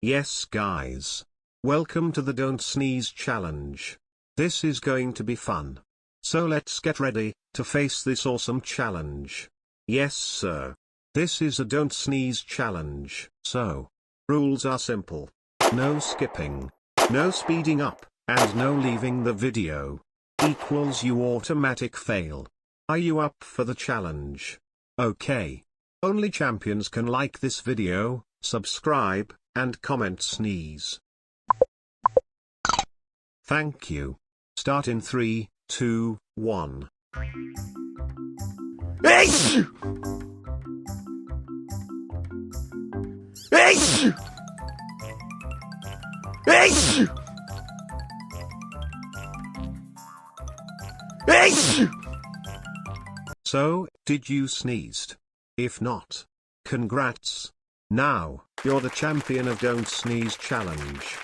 Yes guys. Welcome to the Don't Sneeze Challenge. This is going to be fun. So let's get ready to face this awesome challenge. Yes sir. This is a Don't Sneeze Challenge. So, rules are simple. No skipping, no speeding up, and no leaving the video. Equals you automatic fail. Are you up for the challenge? Okay. Only champions can like this video, subscribe, and comment sneeze. Thank you. Start in 3, 2, 1. Eish! Eish! Eish! Eish! So, did you sneezed? If not, congrats. Now, you're the champion of Don't Sneeze Challenge.